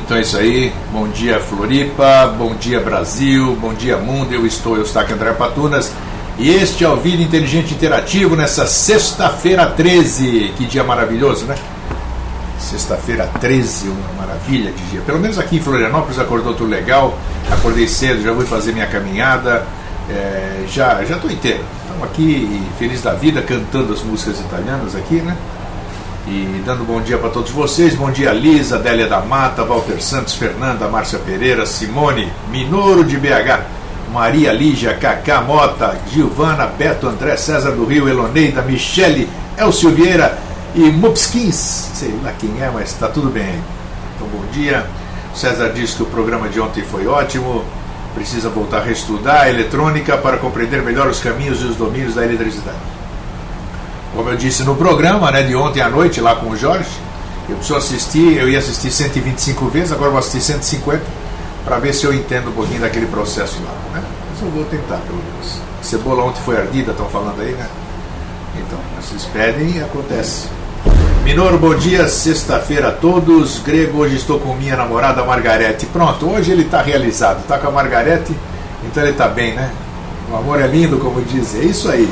Então é isso aí, bom dia Floripa, bom dia Brasil, bom dia mundo, eu Eustáquio André Patunas e este é o Vida Inteligente Interativo nessa sexta-feira 13, que dia maravilhoso, né? Sexta-feira 13, uma maravilha de dia, pelo menos aqui em Florianópolis acordou tudo legal, acordei cedo, já fui fazer minha caminhada, já estou inteiro, estamos aqui feliz da vida, cantando as músicas italianas aqui, né? E dando bom dia para todos vocês. Bom dia Lisa, Adélia da Mata, Walter Santos, Fernanda, Márcia Pereira, Simone, Minoro de BH, Maria Lígia, Cacá Mota, Gilvana, Beto, André, César do Rio, Eloneida, Michele, Elcio Vieira e Mupskins. Sei lá quem é, mas está tudo bem. Então bom dia. César disse que o programa de ontem foi ótimo. Precisa voltar a reestudar a eletrônica para compreender melhor os caminhos e os domínios da eletricidade. Como eu disse no programa, né, de ontem à noite lá com o Jorge, eu ia assistir 125 vezes, agora vou assistir 150 para ver se eu entendo um pouquinho daquele processo lá, né? Mas eu vou tentar, pelo menos. A cebola ontem foi ardida, estão falando aí, né? Então, vocês pedem e acontece. Minoro, bom dia, sexta-feira a todos. Grego, hoje estou com minha namorada Margarete. Pronto, hoje ele está realizado, está com a Margarete, então ele está bem, né? O amor é lindo, como dizem. É isso aí.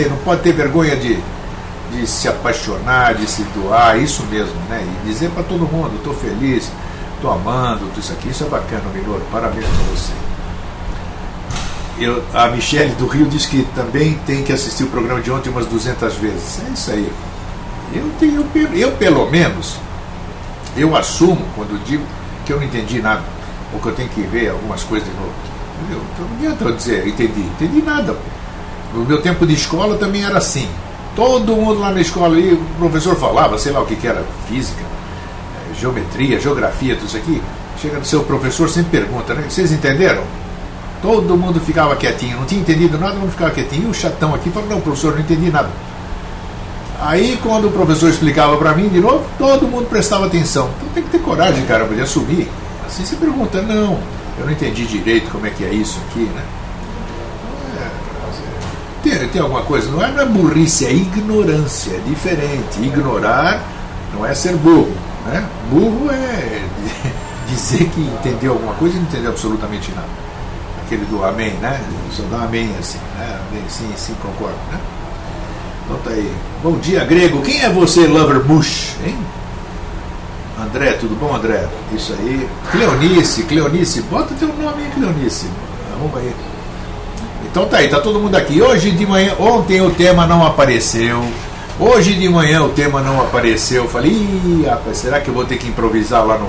Não pode ter vergonha de se apaixonar, de se doar, isso mesmo, né? E dizer para todo mundo, estou feliz, estou amando, tudo isso aqui, isso é bacana, Minoro, parabéns para você. A Michele do Rio diz que também tem que assistir o programa de ontem umas 200 vezes. É isso aí. Eu pelo menos, eu assumo quando digo que eu não entendi nada, ou que eu tenho que ver algumas coisas de novo. Então não adianta eu dizer, entendi nada. No meu tempo de escola também era assim. Todo mundo lá na escola, aí, o professor falava, sei lá o que era, física, geometria, geografia, tudo isso aqui. Chega no seu professor, sempre pergunta, né? Vocês entenderam? Todo mundo ficava quietinho, não tinha entendido nada, não ficava quietinho. E o chatão aqui falava, não, professor, não entendi nada. Aí quando o professor explicava para mim de novo, todo mundo prestava atenção. Então tem que ter coragem, cara, de assumir. Assim você pergunta, não, eu não entendi direito como é que é isso aqui, né? Tem alguma coisa, não é burrice, é ignorância, é diferente. Ignorar não é ser burro, né? Burro é dizer que entendeu alguma coisa e não entendeu absolutamente nada. Aquele do amém, né? Só dá amém assim, né? Amém, sim, concordo, né? Então tá aí. Bom dia, Grego. Quem é você, Lover Mush, hein? André, tudo bom, André? Isso aí. Cleonice, bota teu nome aí, Cleonice. Arruma aí. Então tá aí, tá todo mundo aqui. Hoje de manhã, ontem o tema não apareceu. Hoje de manhã o tema não apareceu. Eu falei, rapaz, será que eu vou ter que improvisar lá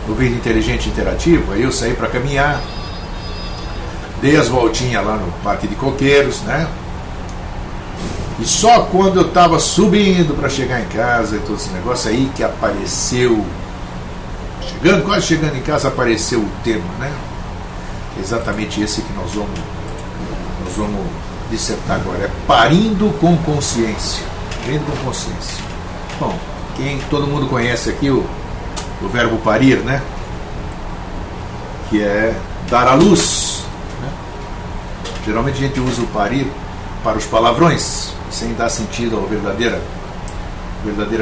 no Vida Inteligente Interativo? Aí eu saí pra caminhar. Dei as voltinhas lá no Parque de Coqueiros, né? E só quando eu estava subindo para chegar em casa e todo esse negócio aí que apareceu, quase chegando em casa, apareceu o tema, né? Exatamente esse que nós vamos dissertar agora. É parindo com consciência. Parindo com consciência. Bom, todo mundo conhece aqui o verbo parir, né? Que é dar à luz, né? Geralmente a gente usa o parir para os palavrões, sem dar sentido à verdadeira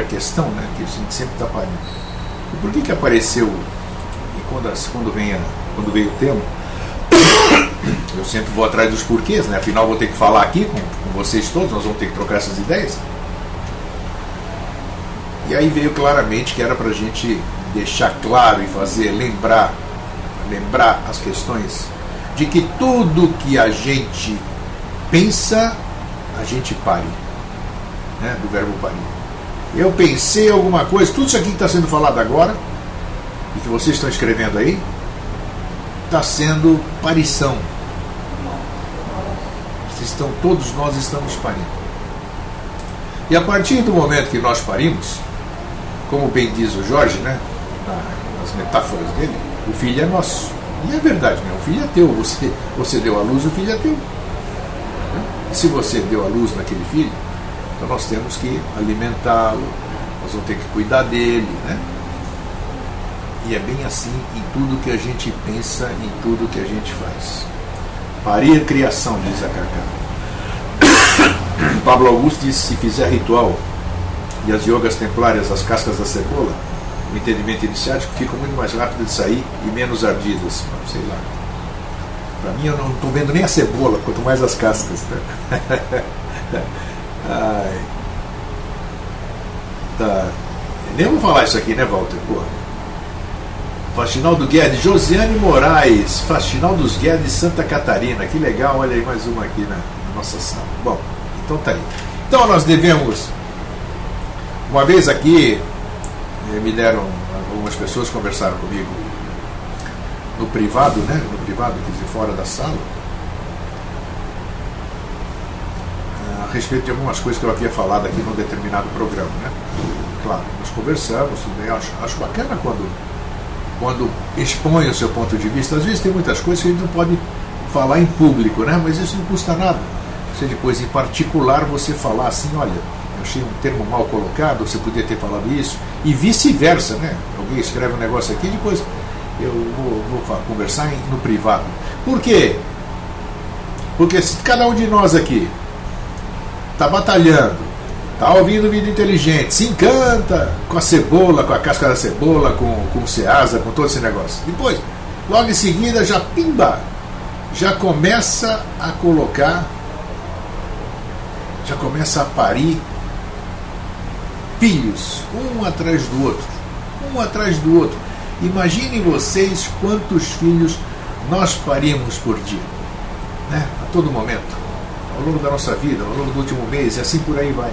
questão, né? Que a gente sempre está parindo. E por que apareceu, e quando veio o tema, eu sempre vou atrás dos porquês, né? Afinal vou ter que falar aqui com vocês todos, nós vamos ter que trocar essas ideias. E aí veio claramente que era para a gente deixar claro e fazer lembrar as questões de que tudo que a gente pensa, a gente pare, né? Do verbo parir. Eu pensei alguma coisa, tudo isso aqui que está sendo falado agora e que vocês estão escrevendo aí está sendo parição. Todos nós estamos parindo. E a partir do momento que nós parimos, como bem diz o Jorge, né? Nas metáforas dele, o filho é nosso. E é verdade, né? O filho é teu. Você deu à luz, o filho é teu. E se você deu à luz naquele filho, então nós temos que alimentá-lo, nós vamos ter que cuidar dele, né? E é bem assim em tudo que a gente pensa, em tudo que a gente faz. Parir criação, diz a Cacá. Pablo Augusto disse: se fizer ritual e as yogas templárias, as cascas da cebola, o entendimento iniciático, ficam muito mais rápidas de sair e menos ardidas, sei lá. Para mim, eu não estou vendo nem a cebola, quanto mais as cascas. Ai. Tá. Nem vou falar isso aqui, né, Walter? Porra. Faxinaldo Guedes, Josiane Moraes, Faxinaldos Guedes, Santa Catarina. Que legal, olha aí mais uma aqui na nossa sala. Bom, então tá aí. Então nós devemos, uma vez aqui, me deram, algumas pessoas conversaram comigo no privado, né? No privado, quer dizer, fora da sala, a respeito de algumas coisas que eu havia falado aqui num determinado programa, né? Claro, nós conversamos, tudo bem, acho bacana quando expõe o seu ponto de vista. Às vezes tem muitas coisas que a gente não pode falar em público, né? Mas isso não custa nada. Você depois, em particular, você falar assim, olha, eu achei um termo mal colocado, você podia ter falado isso, e vice-versa, né? Alguém escreve um negócio aqui, depois eu vou conversar no privado. Por quê? Porque se cada um de nós aqui está batalhando, está ouvindo Vida Inteligente, se encanta com a cebola, com a casca da cebola, com o Ceasa, com todo esse negócio. Depois, logo em seguida, já pimba, já começa a colocar, já começa a parir filhos, um atrás do outro, um atrás do outro. Imaginem vocês quantos filhos nós parimos por dia, né? A todo momento, ao longo da nossa vida, ao longo do último mês, e assim por aí vai.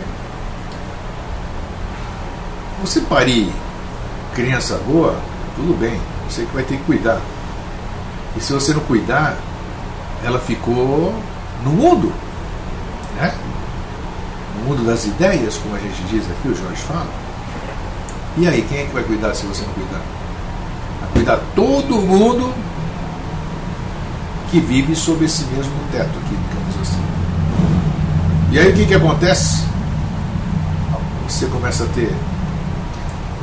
Você parir criança boa, tudo bem, você que vai ter que cuidar. E se você não cuidar, ela ficou no mundo, né? No mundo das ideias, como a gente diz aqui, o Jorge fala. E aí, quem é que vai cuidar se você não cuidar? Vai cuidar todo mundo que vive sob esse mesmo teto aqui, digamos assim. E aí o que acontece? Você começa a ter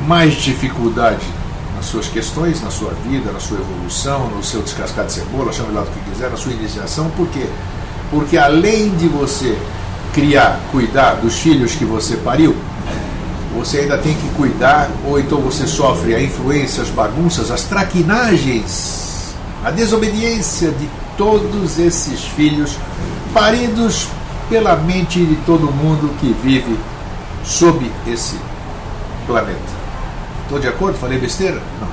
mais dificuldade nas suas questões, na sua vida, na sua evolução, no seu descascar de cebola, chame lá do que quiser, na sua iniciação. Por quê? Porque além de você criar, cuidar dos filhos que você pariu, você ainda tem que cuidar, ou então você sofre a influência, as bagunças, as traquinagens, a desobediência de todos esses filhos paridos pela mente de todo mundo que vive sob esse planeta. Estou de acordo? Falei besteira? Não.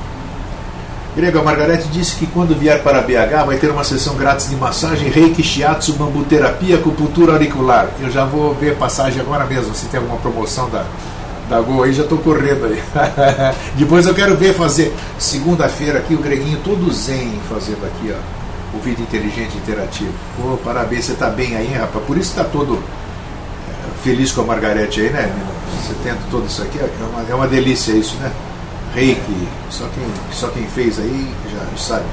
Grego, a Margarete disse que quando vier para BH vai ter uma sessão grátis de massagem, reiki, shiatsu, bambuterapia, acupuntura auricular. Eu já vou ver passagem agora mesmo, se tem alguma promoção da Gol aí, já estou correndo aí. Depois eu quero ver fazer segunda-feira aqui o Greguinho todo zen fazendo aqui, ó, o Vida Inteligente Interativo. Pô, parabéns, você está bem aí, hein, rapaz? Por isso está todo feliz com a Margarete aí, né? Você tendo tudo isso aqui, é uma delícia isso, né? Reiki, só quem fez aí já sabe.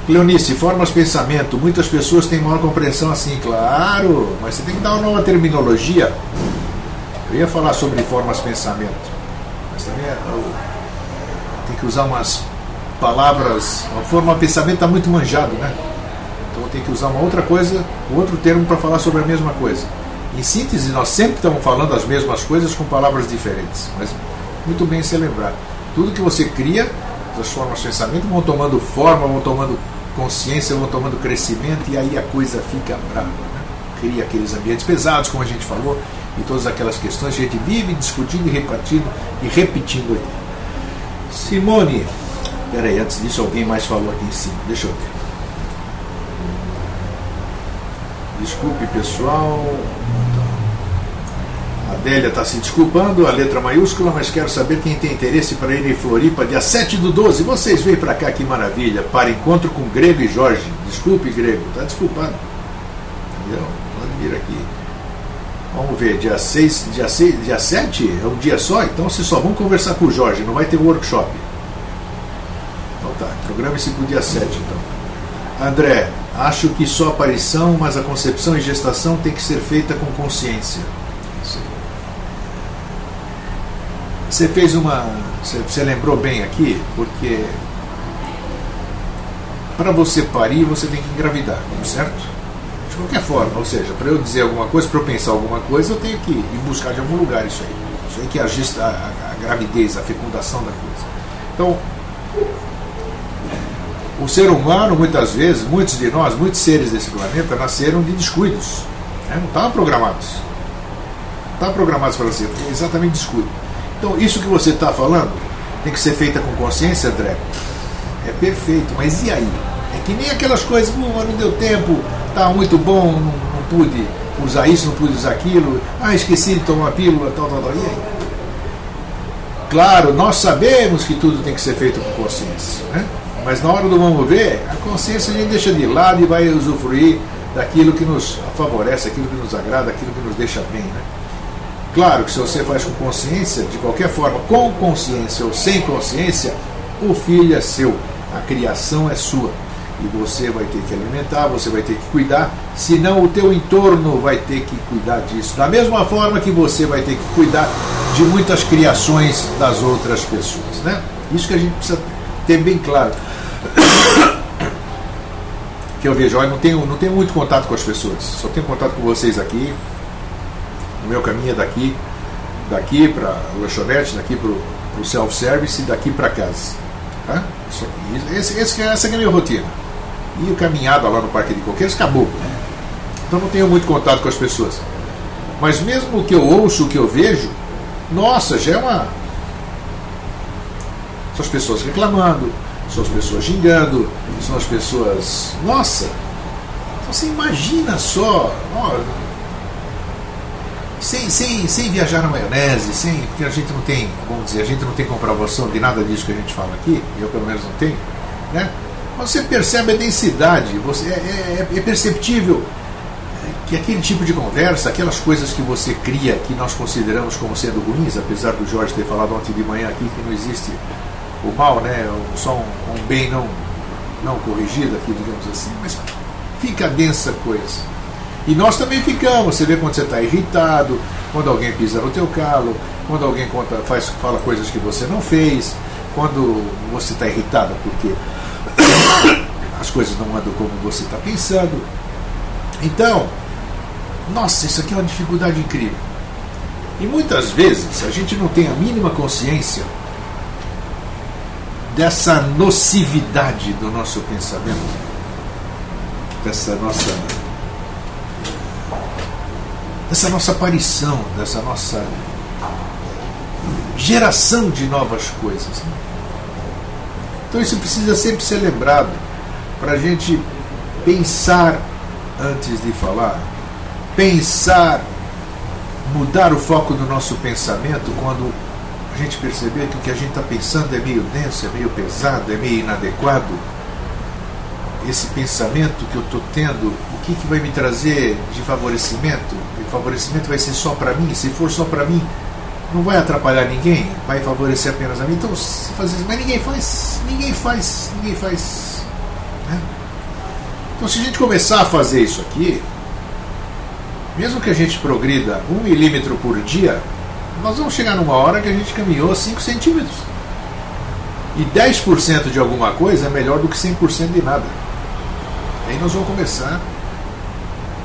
Cleonice, formas pensamento, muitas pessoas têm maior compreensão assim, claro, mas você tem que dar uma nova terminologia. Eu ia falar sobre formas pensamento, mas também tem que usar umas palavras. A forma pensamento está muito manjado, né? Então tem que usar uma outra coisa, um outro termo para falar sobre a mesma coisa. Em síntese, nós sempre estamos falando as mesmas coisas com palavras diferentes, mas muito bem se lembrar. Tudo que você cria, as formas de pensamento vão tomando forma, vão tomando consciência, vão tomando crescimento, e aí a coisa fica brava, né? Cria aqueles ambientes pesados, como a gente falou, e todas aquelas questões que a gente vive discutindo e repartindo e repetindo aí. Simone, peraí, antes disso alguém mais falou aqui em cima, deixa eu ver. Desculpe, pessoal. A Adélia está se desculpando, a letra maiúscula, mas quero saber quem tem interesse para ir em Floripa, dia 7/12. Vocês vêm para cá, que maravilha, para encontro com Grego e Jorge. Desculpe, Grego, está desculpado. Entendeu? Pode vir aqui. Vamos ver, dia 7 é um dia só, então vocês só vão conversar com o Jorge, não vai ter workshop. Então tá, programe-se para o dia 7, então. André, acho que só aparição, mas a concepção e gestação tem que ser feita com consciência. Você fez você lembrou bem aqui, porque para você parir, você tem que engravidar, certo? De qualquer forma, ou seja, para eu dizer alguma coisa, para eu pensar alguma coisa, eu tenho que ir buscar de algum lugar isso aí. aí que é a gravidez, a fecundação da coisa. Então, o ser humano, muitas vezes, muitos de nós, muitos seres desse planeta, nasceram de descuidos. Não estavam programados. Não estavam programados para ser, foi exatamente descuido. Então, isso que você está falando tem que ser feita com consciência, André. É perfeito, mas e aí? É que nem aquelas coisas, não deu tempo, estava muito bom, não pude usar isso, não pude usar aquilo, esqueci de tomar a pílula, tal, e aí? Claro, nós sabemos que tudo tem que ser feito com consciência, né? Mas na hora do vamos ver, a consciência a gente deixa de lado e vai usufruir daquilo que nos favorece, aquilo que nos agrada, aquilo que nos deixa bem, né? Claro que se você faz com consciência, de qualquer forma, com consciência ou sem consciência, o filho é seu, a criação é sua. E você vai ter que alimentar, você vai ter que cuidar, senão o teu entorno vai ter que cuidar disso. Da mesma forma que você vai ter que cuidar de muitas criações das outras pessoas, né? Isso que a gente precisa ter bem claro. Que eu vejo, olha, não tenho muito contato com as pessoas, só tenho contato com vocês aqui. O meu caminho é daqui para a lanchonete, daqui para o self-service e daqui para casa. Tá? Isso aqui, essa é a minha rotina. E a caminhada lá no Parque de Coqueiros acabou. Então não tenho muito contato com as pessoas. Mas mesmo o que eu ouço, o que eu vejo, nossa, já é uma... São as pessoas reclamando, são as pessoas xingando, são as pessoas... Nossa! Então você imagina só... Sem viajar na maionese, porque a gente não tem, vamos dizer, a gente não tem comprovação de nada disso que a gente fala aqui, eu pelo menos não tenho, né? Você percebe a densidade, é perceptível que aquele tipo de conversa, aquelas coisas que você cria, que nós consideramos como sendo ruins, apesar do Jorge ter falado ontem de manhã aqui que não existe o mal, né? Só um bem não corrigido aqui, digamos assim, mas fica densa coisa. E nós também ficamos, você vê quando você está irritado, quando alguém pisa no teu calo, quando alguém fala coisas que você não fez, quando você está irritado porque as coisas não andam como você está pensando. Então, nossa, isso aqui é uma dificuldade incrível. E muitas vezes a gente não tem a mínima consciência dessa nocividade do nosso pensamento, dessa nossa aparição, dessa nossa geração de novas coisas. Então isso precisa sempre ser lembrado para a gente pensar antes de falar, pensar, mudar o foco do nosso pensamento quando a gente perceber que o que a gente está pensando é meio denso, é meio pesado, é meio inadequado. Esse pensamento que eu estou tendo, o que vai me trazer de favorecimento? O favorecimento vai ser só para mim? Se for só para mim, não vai atrapalhar ninguém, vai favorecer apenas a mim. Então, se fazer isso, mas ninguém faz. Né? Então, se a gente começar a fazer isso aqui, mesmo que a gente progrida 1 milímetro por dia, nós vamos chegar numa hora que a gente caminhou 5 centímetros. E 10% de alguma coisa é melhor do que 100% de nada. Aí nós vamos começar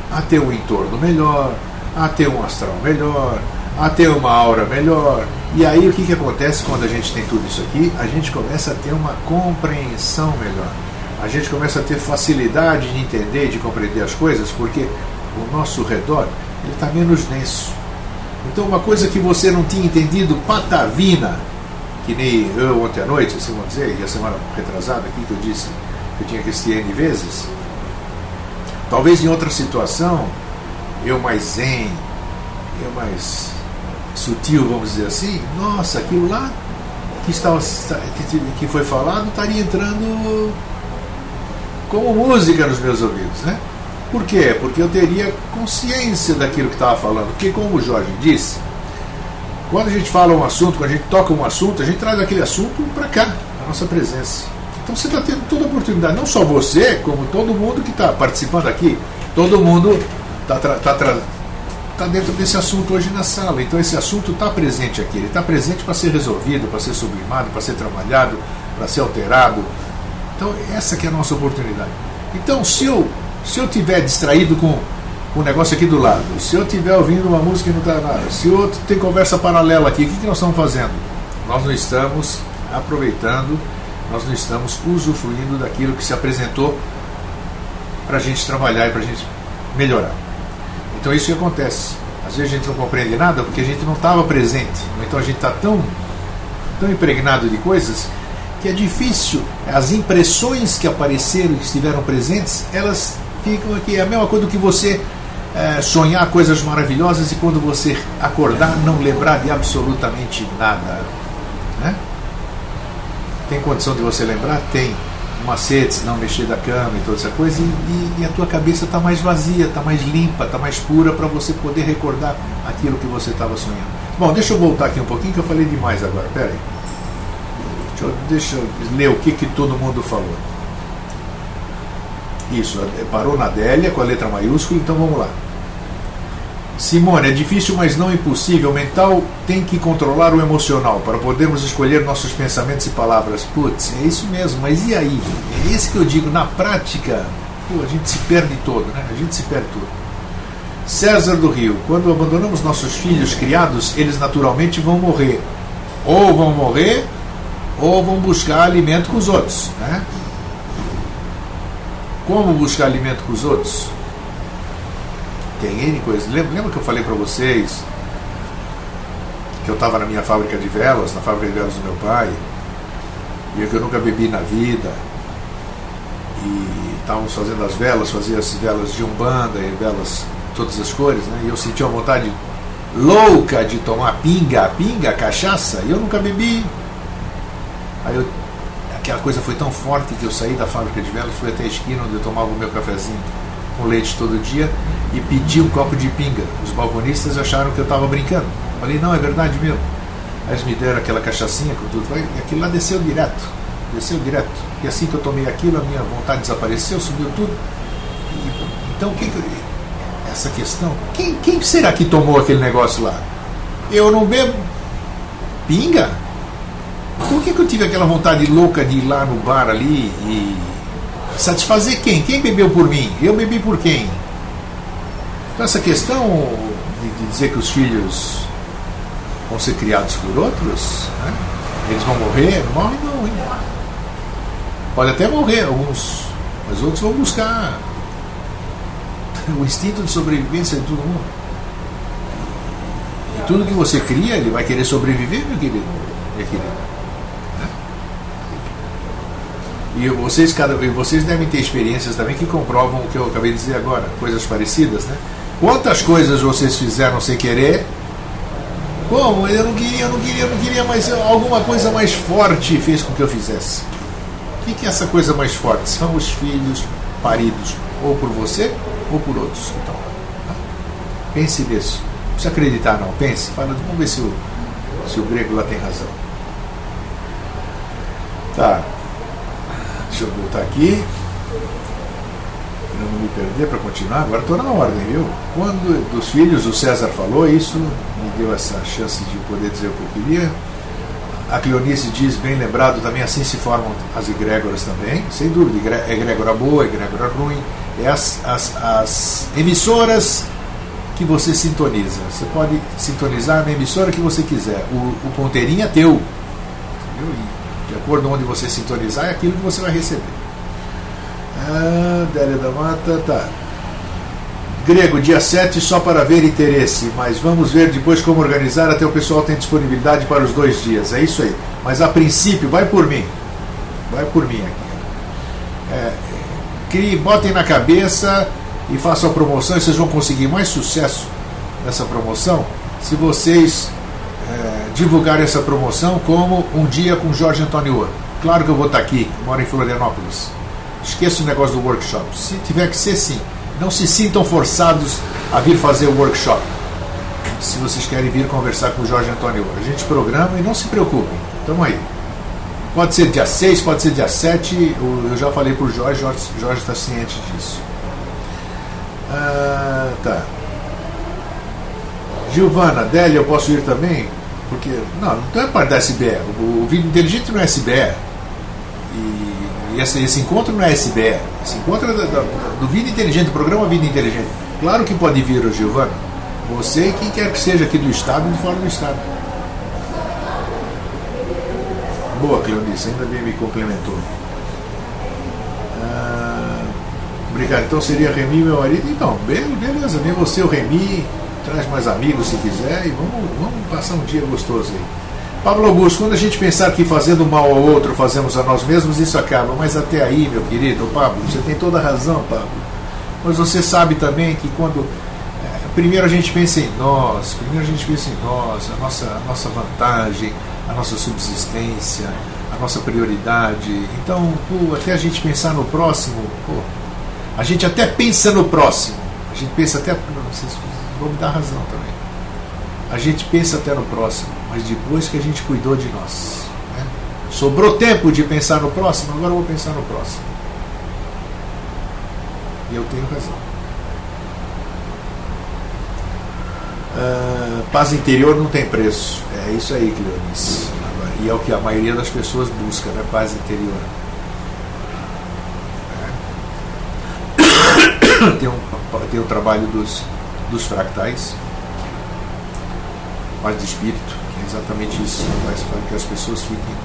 a ter um entorno melhor, a ter um astral melhor, a ter uma aura melhor. E aí o que acontece quando a gente tem tudo isso aqui? A gente começa a ter uma compreensão melhor. A gente começa a ter facilidade de entender, de compreender as coisas, porque o nosso redor está menos denso. Então uma coisa que você não tinha entendido, patavina, que nem eu ontem à noite, assim vamos dizer, e a semana retrasada aqui que eu disse que eu tinha que assistir N vezes, talvez em outra situação, eu mais zen, eu mais sutil, vamos dizer assim, nossa, aquilo lá que foi falado estaria entrando como música nos meus ouvidos, né? Por quê? Porque eu teria consciência daquilo que estava falando. Porque, como o Jorge disse, quando a gente fala um assunto, quando a gente toca um assunto, a gente traz aquele assunto para cá, a nossa presença. Então você está tendo toda a oportunidade, não só você, como todo mundo que está participando aqui, todo mundo está dentro desse assunto hoje na sala. Então esse assunto está presente aqui, ele está presente para ser resolvido, para ser sublimado, para ser trabalhado, para ser alterado. Então essa que é a nossa oportunidade. Então se eu estiver distraído com um negócio aqui do lado, se eu estiver ouvindo uma música e não está nada, se o outro tem conversa paralela aqui, o que nós estamos fazendo? Nós não estamos aproveitando, nós não estamos usufruindo daquilo que se apresentou para a gente trabalhar e para a gente melhorar. Então isso que acontece. Às vezes a gente não compreende nada porque a gente não estava presente. Então a gente está tão impregnado de coisas que é difícil. As impressões que apareceram, que estiveram presentes, elas ficam aqui. É a mesma coisa do que você sonhar coisas maravilhosas e quando você acordar não lembrar de absolutamente nada, né? Tem condição de você lembrar? Tem. Macetes, não mexer da cama e toda essa coisa, e a tua cabeça está mais vazia, está mais limpa, está mais pura para você poder recordar aquilo que você estava sonhando. Bom, deixa eu voltar aqui um pouquinho que eu falei demais agora, pera aí. Deixa eu ler o que todo mundo falou. Isso, parou na Adélia com a letra maiúscula, então vamos lá. Simone, é difícil, mas não impossível. O mental tem que controlar o emocional para podermos escolher nossos pensamentos e palavras. Putz, é isso mesmo, mas e aí? É isso que eu digo, na prática, a gente se perde todo, né? A gente se perde todo. César do Rio, quando abandonamos nossos filhos criados, eles naturalmente vão morrer. Ou vão morrer, ou vão buscar alimento com os outros, né? Como buscar alimento com os outros? Tem N coisas. Lembra que eu falei para vocês que eu estava na minha fábrica de velas, na fábrica de velas do meu pai, e que eu nunca bebi na vida, e estávamos fazendo as velas, fazia as velas de umbanda e velas de todas as cores, né? E eu senti uma vontade louca de tomar pinga, cachaça, e eu nunca bebi. Aí aquela coisa foi tão forte que eu saí da fábrica de velas, fui até a esquina onde eu tomava o meu cafezinho com leite todo dia e pedi um copo de pinga. Os balconistas acharam que eu estava brincando. Falei, não, é verdade mesmo. Aí eles me deram aquela cachaçinha com tudo, e aquilo lá desceu direto. E assim que eu tomei aquilo, a minha vontade desapareceu, subiu tudo. Então, essa questão, quem será que tomou aquele negócio lá? Eu não bebo pinga? Por que eu tive aquela vontade louca de ir lá no bar ali e satisfazer quem? Quem bebeu por mim? Eu bebi por quem? Então essa questão de dizer que os filhos vão ser criados por outros, né? Eles vão morrer? Não morrem não, hein? Pode até morrer alguns, mas outros vão buscar o instinto de sobrevivência de todo mundo. E tudo que você cria, ele vai querer sobreviver, meu querido, minha querida. E vocês devem ter experiências também que comprovam o que eu acabei de dizer agora, coisas parecidas, né? Quantas coisas vocês fizeram sem querer? Como? Eu não queria, mas alguma coisa mais forte fez com que eu fizesse. O que é essa coisa mais forte? São os filhos paridos, ou por você, ou por outros. Então, pense nisso. Não precisa acreditar não, pense. Fala, vamos ver se o grego lá tem razão. Tá. Deixa eu voltar aqui, para não me perder, para continuar. Agora estou na ordem, viu? Quando dos filhos, o César falou, isso me deu essa chance de poder dizer o que eu queria. A Cleonice diz, bem lembrado, também assim se formam as egrégoras também, sem dúvida. Egrégora boa, egrégora ruim. É as emissoras que você sintoniza. Você pode sintonizar na emissora que você quiser. O ponteirinho é teu. Entendeu? De acordo com onde você sintonizar, é aquilo que você vai receber. Délia da Mata, tá. Grego, dia 7 só para ver interesse, mas vamos ver depois como organizar, até o pessoal tem disponibilidade para os 2 dias. É isso aí. Mas a princípio, vai por mim. Vai por mim aqui. Botem na cabeça e façam a promoção, e vocês vão conseguir mais sucesso nessa promoção se vocês divulgar essa promoção como um dia com Jorge Antônio Ouro. Claro que eu vou estar aqui, moro em Florianópolis. Esqueça o negócio do workshop. Se tiver que ser, sim. Não se sintam forçados a vir fazer o workshop. Se vocês querem vir conversar com o Jorge Antônio Ouro, a gente programa e não se preocupem. Estamos aí. Pode ser dia 6, pode ser dia 7. Eu já falei para o Jorge está ciente disso. Tá. Gilvana, Délia, eu posso ir também? Porque, não é parte da SBE. O Vida Inteligente não é SBE. E esse encontro não é SBE. Esse encontro é do Vida Inteligente, do programa Vida Inteligente. Claro que pode vir, Giovana. Você e quem quer que seja aqui do estado e de fora do estado. Boa, Cleonice, ainda bem me complementou. Obrigado. Então seria Remy meu marido? Então, beleza, vem você, o Remy, traz mais amigos se quiser e vamos passar um dia gostoso aí. Pablo Augusto, quando a gente pensar que fazendo mal ao outro fazemos a nós mesmos, isso acaba. Mas até aí, meu querido Pablo, você tem toda a razão, Pablo. Mas você sabe também que quando primeiro a gente pensa em nós, a nossa vantagem, a nossa subsistência, a nossa prioridade. Então, até a gente pensar no próximo, a gente até pensa no próximo. A gente pensa até. Vocês vão me dar razão também. A gente pensa até no próximo, mas depois que a gente cuidou de nós. Né? Sobrou tempo de pensar no próximo, agora eu vou pensar no próximo. E eu tenho razão. Paz interior não tem preço. É isso aí, Cleonice. E é o que a maioria das pessoas busca, né? Paz interior. Tem o trabalho dos fractais, paz de espírito, que é exatamente isso, faz para que as pessoas fiquem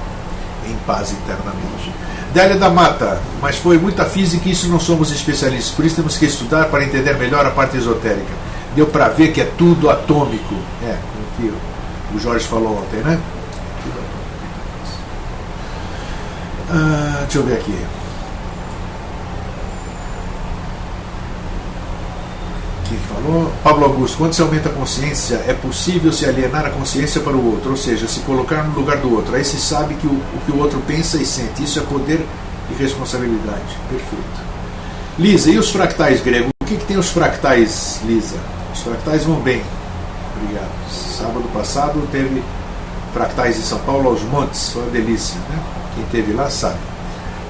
em paz internamente. Dália da Mata, mas foi muita física e isso não somos especialistas, por isso temos que estudar para entender melhor a parte esotérica. Deu para ver que é tudo atômico, o que o Jorge falou ontem, né? Tudo atômico. Deixa eu ver aqui. Que falou? Pablo Augusto, quando se aumenta a consciência, é possível se alienar a consciência para o outro, ou seja, se colocar no lugar do outro. Aí se sabe que o que o outro pensa e sente. Isso é poder e responsabilidade. Perfeito. Lisa, e os fractais grego? O que tem os fractais, Lisa? Os fractais vão bem. Obrigado. Sábado passado teve fractais em São Paulo aos montes. Foi uma delícia, né? Quem esteve lá sabe.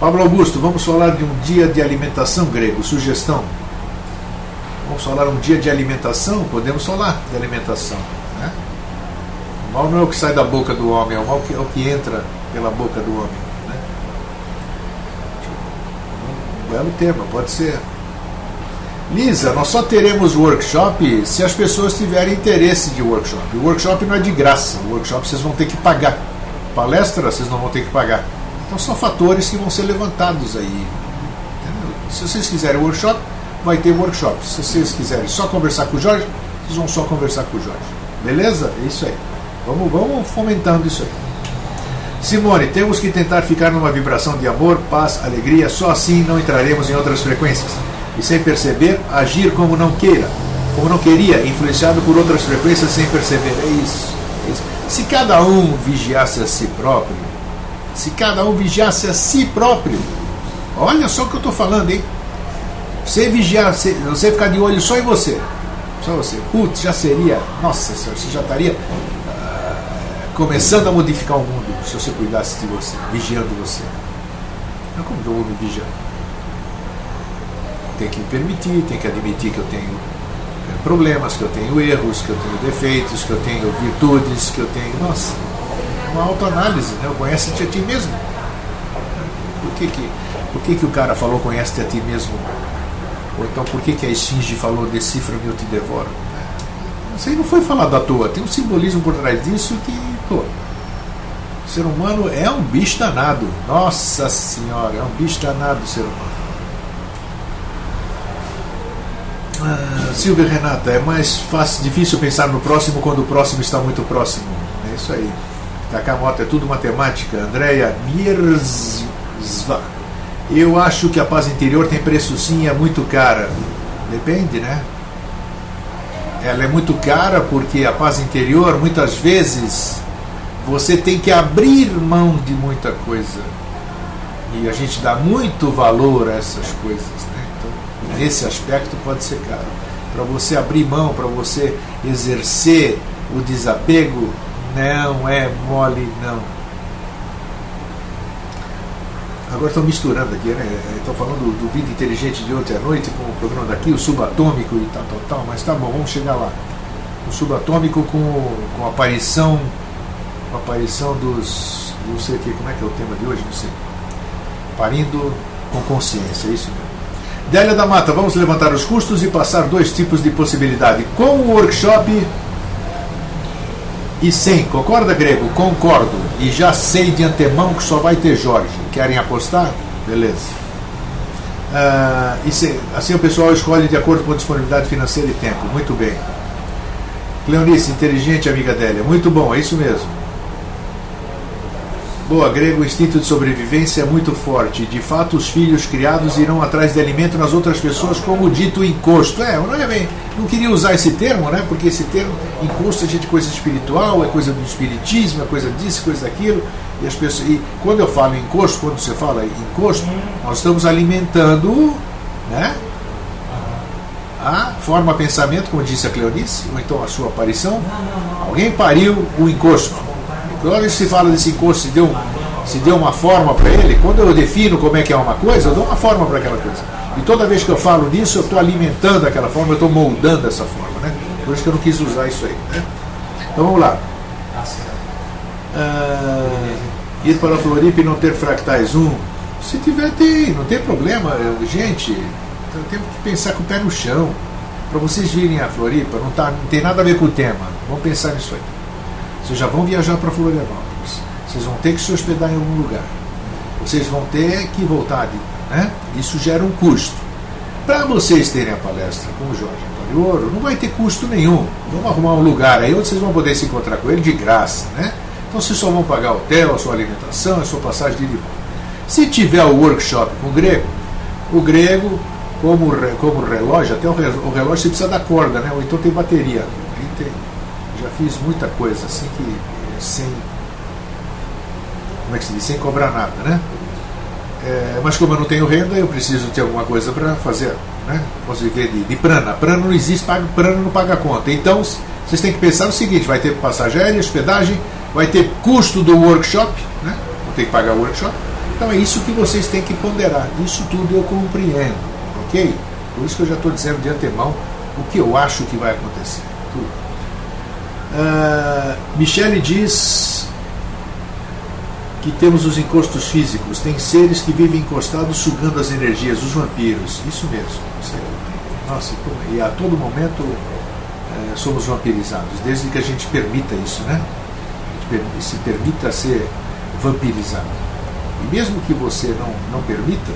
Pablo Augusto, vamos falar de um dia de alimentação grego. Sugestão. Vamos falar um dia de alimentação? Podemos falar de alimentação. Né? O mal não é o que sai da boca do homem, é o mal é o que entra pela boca do homem. Né? Um belo tema, pode ser. Lisa, nós só teremos workshop se as pessoas tiverem interesse de workshop. O workshop não é de graça, o workshop vocês vão ter que pagar. Palestra vocês não vão ter que pagar. Então são fatores que vão ser levantados aí. Entendeu? Se vocês quiserem workshop, vai ter workshop. Se vocês quiserem só conversar com o Jorge, vocês vão só conversar com o Jorge. Beleza? É isso aí. Vamos fomentando isso aí. Simone, temos que tentar ficar numa vibração de amor, paz, alegria. Só assim não entraremos em outras frequências. E sem perceber, agir como não queria, influenciado por outras frequências sem perceber. É isso. Se cada um vigiasse a si próprio, olha só o que eu estou falando, hein? Você vigiar, você ficar de olho só em você. Só você. Putz, já seria. Nossa senhora, você já estaria começando a modificar o mundo se você cuidasse de você, vigiando você. Mas como que eu vou me vigiar? Tem que me permitir, tem que admitir que eu tenho problemas, que eu tenho erros, que eu tenho defeitos, que eu tenho virtudes, que eu tenho. Nossa, uma autoanálise, né? Conhece-te a ti mesmo. Por que o cara falou conhece-te a ti mesmo? Ou então por que a esfinge falou decifra-me eu te devoro? Isso aí não foi falado à toa, tem um simbolismo por trás disso que, o ser humano é um bicho danado. Nossa senhora, é um bicho danado o ser humano. Silvia Renata, é mais fácil, difícil pensar no próximo quando o próximo está muito próximo. É isso aí. Takamoto, é tudo matemática. Andréia Mirzva, eu acho que a paz interior tem preço sim, é muito cara. Depende, né? Ela é muito cara porque a paz interior, muitas vezes, você tem que abrir mão de muita coisa. E a gente dá muito valor a essas coisas, né? Então, nesse aspecto pode ser caro. Para você abrir mão, para você exercer o desapego, não é mole, não. Agora estão misturando aqui, né? Estão falando do Vida Inteligente de ontem à noite com o programa daqui, o subatômico e tal, mas tá bom, vamos chegar lá. O subatômico com a aparição dos, não sei o que, como é que é o tema de hoje, não sei. Parindo com consciência, é isso mesmo. Délia da Mata, vamos levantar os custos e passar 2 tipos de possibilidade. Com o workshop e sem. Concorda, Grego? Concordo. E já sei de antemão que só vai ter Jorge. Querem apostar? Beleza. Assim o pessoal escolhe de acordo com a disponibilidade financeira e tempo. Muito bem. Cleonice, inteligente, amiga Délia. Muito bom, é isso mesmo. Boa, Grego, o instinto de sobrevivência é muito forte. De fato, os filhos criados irão atrás de alimento nas outras pessoas, como o dito encosto. Não queria usar esse termo, né? Porque esse termo, encosto, é coisa espiritual, é coisa do espiritismo, é coisa disso, coisa daquilo. E as pessoas, e quando eu falo encosto, quando você fala encosto, nós estamos alimentando, né, a forma pensamento, como disse a Cleonice, ou então a sua aparição. Alguém pariu o encosto. Quando se fala desse encosto, se deu uma forma para ele, quando eu defino como é que é uma coisa, eu dou uma forma para aquela coisa. E toda vez que eu falo nisso, eu estou alimentando aquela forma, eu estou moldando essa forma, né? Por isso que eu não quis usar isso aí, né? Então vamos lá. Ir para a Floripa e não ter fractais 1. Se tiver, tem, não tem problema. Gente, então temos que pensar com o pé no chão. Para vocês virem a Floripa, não tem nada a ver com o tema. Vamos pensar nisso aí. Vocês já vão viajar para Florianópolis. Vocês vão ter que se hospedar em algum lugar. Vocês vão ter que voltar, né? Isso gera um custo. Para vocês terem a palestra com o Jorge Antônio Ouro, não vai ter custo nenhum. Vamos arrumar um lugar aí onde vocês vão poder se encontrar com ele de graça, né? Então vocês só vão pagar hotel, a sua alimentação, a sua passagem de ida e volta. Se tiver o workshop com o grego, como relógio, até o relógio você precisa da corda, né? Ou então tem bateria. Já fiz muita coisa assim que sem, como é que se diz, sem cobrar nada, né? Mas como eu não tenho renda, eu preciso ter alguma coisa para fazer, né? Posso viver de prana. Prana não existe, prana não paga conta. Então vocês têm que pensar o seguinte: vai ter passagem aérea, hospedagem, vai ter custo do workshop, né? Vão ter que pagar o workshop. Então é isso que vocês têm que ponderar. Isso tudo eu compreendo, ok? Por isso que eu já estou dizendo de antemão o que eu acho que vai acontecer. Tudo. Michele diz que temos os encostos físicos. Tem seres que vivem encostados sugando as energias, os vampiros. Isso mesmo. Nossa, e a todo momento somos vampirizados, desde que a gente permita isso, né? A gente se permita ser vampirizado. E mesmo que você não permita,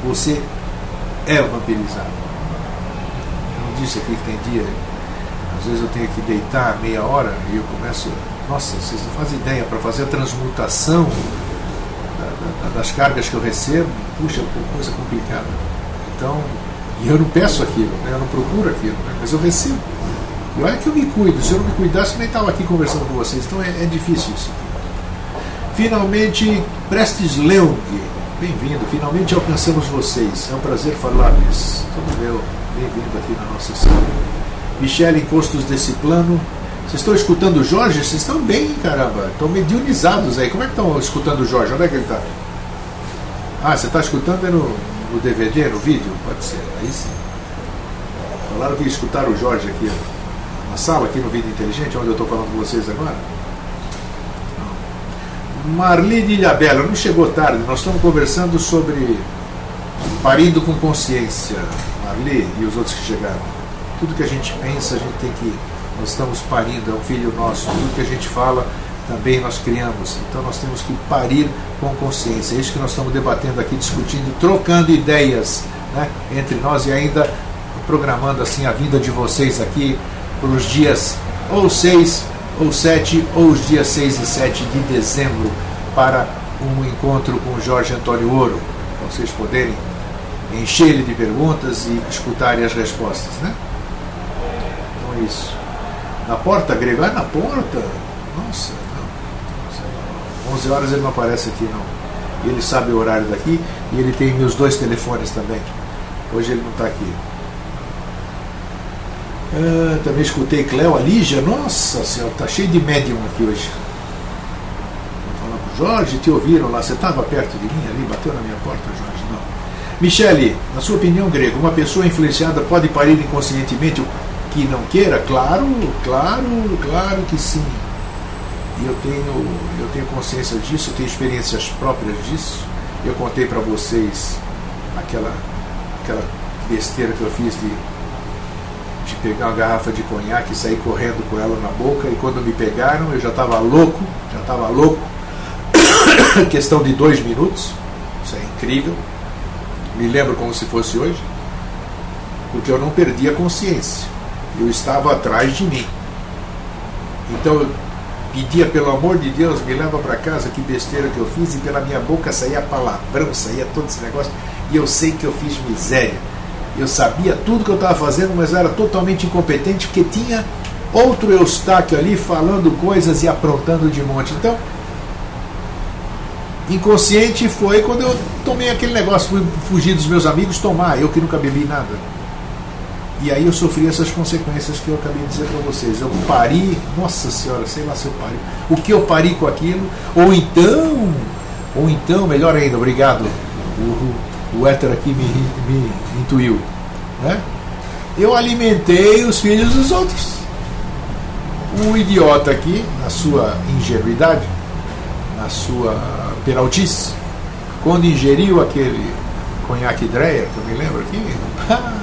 você é vampirizado. Eu não disse aqui que tem dia, às vezes eu tenho que deitar meia hora e eu começo, nossa, vocês não fazem ideia, para fazer a transmutação das cargas que eu recebo, puxa, coisa complicada. Então, e eu não peço aquilo, né? Eu não procuro aquilo, né? Mas eu recebo. E olha que eu me cuido, se eu não me cuidasse, nem estava aqui conversando com vocês, então é difícil isso. Finalmente, Prestes Leung, bem-vindo, finalmente alcançamos vocês, é um prazer falar-lhes. Tudo meu, bem-vindo aqui na nossa sala. Michele, encostos desse plano. Vocês estão escutando o Jorge? Vocês estão bem, caramba, estão mediunizados aí. Como é que estão escutando o Jorge? Onde é que ele está? Ah, você está escutando no DVD, no vídeo? Pode ser, aí sim. Falaram que escutaram o Jorge aqui na sala, aqui no Vida Inteligente, onde eu estou falando com vocês agora. Marli de Ilhabela, não chegou tarde, nós estamos conversando sobre parindo com consciência, Marli e os outros que chegaram. Tudo que a gente pensa, a gente tem que, nós estamos parindo, é um filho nosso, tudo que a gente fala, também nós criamos, então nós temos que parir com consciência, é isso que nós estamos debatendo aqui, discutindo, trocando ideias, né, entre nós e ainda programando assim a vida de vocês aqui para os dias ou 6 ou 7 ou os dias 6 e 7 de dezembro para um encontro com Jorge Antônio Ouro, para vocês poderem encher ele de perguntas e escutarem as respostas, né? Então é isso. Na porta, Grego? Na porta? Nossa, não. 11 horas ele não aparece aqui, não. Ele sabe o horário daqui e ele tem meus 2 telefones também. Hoje ele não está aqui. Também escutei Cléo, a Lígia, nossa senhora, está cheio de médium aqui hoje. Vou falar com o Jorge, te ouviram lá, você estava perto de mim ali, bateu na minha porta, Jorge? Não. Michele, na sua opinião, Grego, uma pessoa influenciada pode parir inconscientemente o que não queira? Claro que sim. E eu tenho consciência disso, eu tenho experiências próprias disso. Eu contei para vocês aquela besteira que eu fiz de pegar uma garrafa de conhaque e sair correndo com ela na boca, e quando me pegaram eu já estava louco, questão de 2 minutos, isso é incrível, me lembro como se fosse hoje, porque eu não perdi a consciência, eu estava atrás de mim, então eu pedia, pelo amor de Deus, me leva para casa, que besteira que eu fiz, e pela minha boca saía palavrão, saía todo esse negócio, e eu sei que eu fiz miséria, eu sabia tudo que eu estava fazendo, mas eu era totalmente incompetente, porque tinha outro Eustáquio ali falando coisas e aprontando de monte. Então, inconsciente foi quando eu tomei aquele negócio, fui fugir dos meus amigos, tomar, eu que nunca bebi nada. E aí eu sofri essas consequências que eu acabei de dizer para vocês. Eu pari, nossa senhora, sei lá se eu pari. O que eu pari com aquilo, ou então, melhor ainda, obrigado, o éter aqui me intuiu, né? Eu alimentei os filhos dos outros. O idiota aqui, na sua ingenuidade, na sua peraltice, quando ingeriu aquele conhaque Dreyer, que eu me lembro aqui,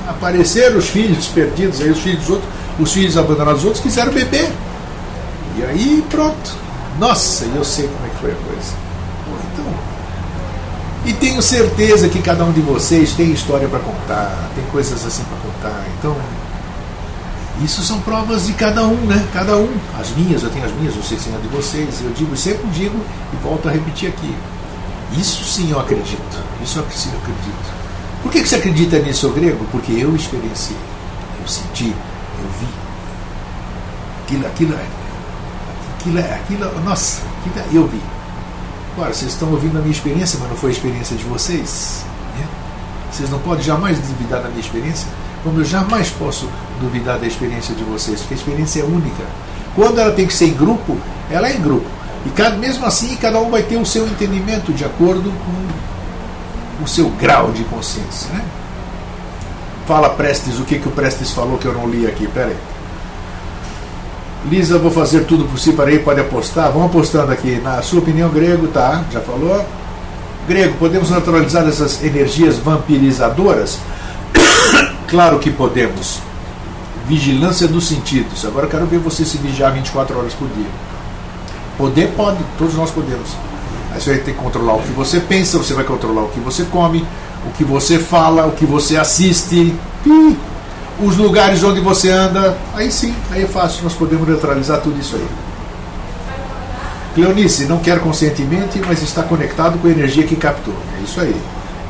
apareceram os filhos perdidos, aí os filhos dos outros, os filhos abandonados dos outros quiseram beber. E aí pronto. Nossa, eu sei como é que foi a coisa. Então, e tenho certeza que cada um de vocês tem história para contar, tem coisas assim para contar. Então, isso são provas de cada um, né? Cada um. As minhas, eu tenho as minhas, vocês têm a de vocês. Eu digo, sempre digo e volto a repetir aqui. Isso sim eu acredito. Isso sim eu acredito. Por que você acredita nisso, grego? Porque eu experienciei, eu senti, eu vi. Nossa, eu vi. Agora, vocês estão ouvindo a minha experiência, mas não foi a experiência de vocês, né? Vocês não podem jamais duvidar da minha experiência, como eu jamais posso duvidar da experiência de vocês, porque a experiência é única. Quando ela tem que ser em grupo, ela é em grupo. E mesmo assim, cada um vai ter o seu entendimento de acordo com o seu grau de consciência, né? Fala, Prestes, o que o Prestes falou que eu não li aqui? Pera aí. Lisa, vou fazer tudo por si para ir, pode apostar. Vamos apostando aqui. Na sua opinião, grego, tá? Já falou? Grego, podemos naturalizar essas energias vampirizadoras? Claro que podemos. Vigilância dos sentidos. Agora eu quero ver você se vigiar 24 horas por dia. Poder pode, todos nós podemos. Aí você vai ter que controlar o que você pensa, você vai controlar o que você come, o que você fala, o que você assiste, os lugares onde você anda. Aí sim, aí é fácil, nós podemos neutralizar tudo isso aí. Cleonice, não quer conscientemente, mas está conectado com a energia que captou. É isso aí.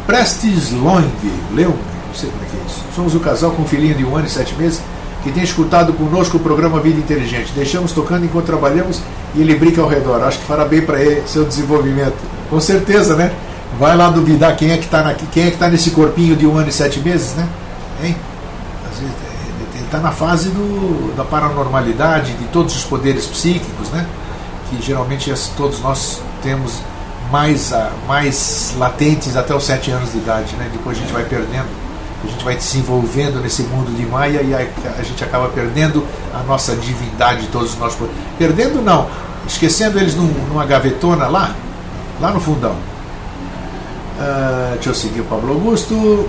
Prestes Leung, não sei como é que é isso. Somos o casal com um filhinho de 1 ano e 7 meses que tem escutado conosco o programa Vida Inteligente. Deixamos tocando enquanto trabalhamos e ele brinca ao redor. Acho que fará bem para ele, seu desenvolvimento. Com certeza, né? Vai lá duvidar quem é que está nesse corpinho de 1 ano e 7 meses, né? Hein? Às vezes ele está na fase da paranormalidade, de todos os poderes psíquicos, né? Que geralmente todos nós temos mais latentes até os 7 anos de idade, né? Depois a gente vai perdendo. A gente vai se envolvendo nesse mundo de Maia e a gente acaba perdendo a nossa divindade, todos nós. Perdendo não, esquecendo eles numa gavetona lá no fundão. Deixa eu seguir o Pablo Augusto.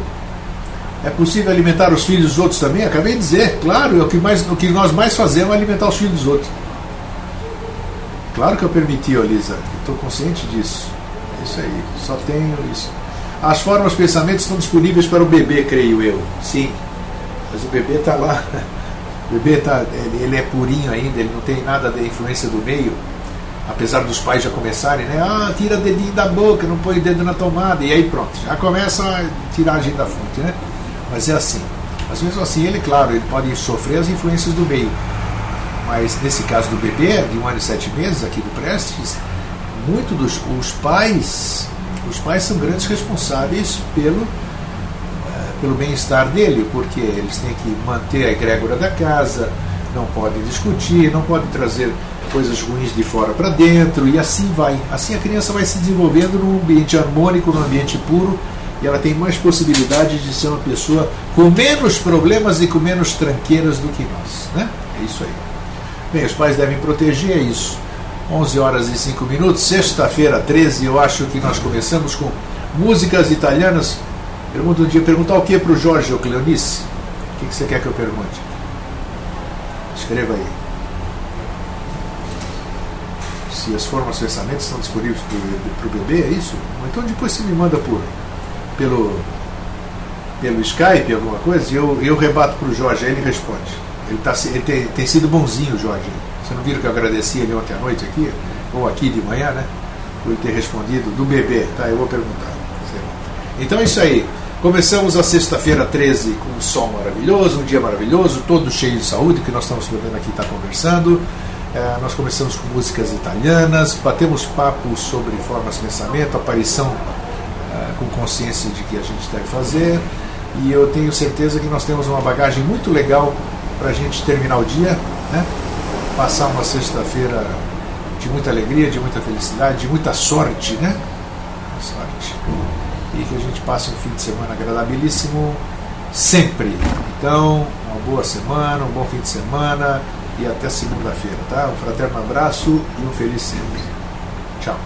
É possível alimentar os filhos dos outros também? Acabei de dizer, claro, é o que nós mais fazemos é alimentar os filhos dos outros. Claro que eu permiti, Elisa, estou consciente disso. É isso aí, só tenho isso. As formas, pensamentos estão disponíveis para o bebê, creio eu. Sim, mas o bebê está lá. O bebê ele é purinho ainda, ele não tem nada da influência do meio. Apesar dos pais já começarem, né? Tira o dedinho da boca, não põe o dedo na tomada. E aí pronto, já começa a tiragem da fonte, né? Mas é assim. Mas mesmo assim, ele, claro, ele pode sofrer as influências do meio. Mas nesse caso do bebê, de 1 ano e 7 meses, aqui do Prestes, os pais são grandes responsáveis pelo bem-estar dele, porque eles têm que manter a egrégora da casa, não podem discutir, não podem trazer coisas ruins de fora para dentro, e assim vai. Assim a criança vai se desenvolvendo num ambiente harmônico, num ambiente puro, e ela tem mais possibilidades de ser uma pessoa com menos problemas e com menos tranqueiras do que nós, né? É isso aí. Bem, os pais devem proteger, é isso. 11 horas e 5 minutos, sexta-feira 13, eu acho que nós começamos com músicas italianas Pergunta um dia, perguntar o que para o Jorge ou Cleonice? O que você quer que eu pergunte? Escreva aí. Se as formas de pensamento estão disponíveis para o bebê, é isso? Ou então depois você me manda pelo Skype, alguma coisa, e eu rebato para o Jorge, aí ele responde. Ele tem sido bonzinho, Jorge. Você não viram que eu agradeci ele ontem à noite aqui? Ou aqui de manhã, né? Por ele ter respondido do bebê, tá? Eu vou perguntar. Então é isso aí. Começamos a sexta-feira 13 com um sol maravilhoso, um dia maravilhoso, todo cheio de saúde, que nós estamos podendo aqui estar conversando. Nós começamos com músicas italianas, batemos papo sobre formas de pensamento, aparição com consciência de que a gente deve fazer. E eu tenho certeza que nós temos uma bagagem muito legal para a gente terminar o dia, né? Passar uma sexta-feira de muita alegria, de muita felicidade, de muita sorte, né? Sorte. E que a gente passe um fim de semana agradabilíssimo sempre. Então, uma boa semana, um bom fim de semana e até segunda-feira, tá? Um fraterno abraço e um feliz sempre. Tchau.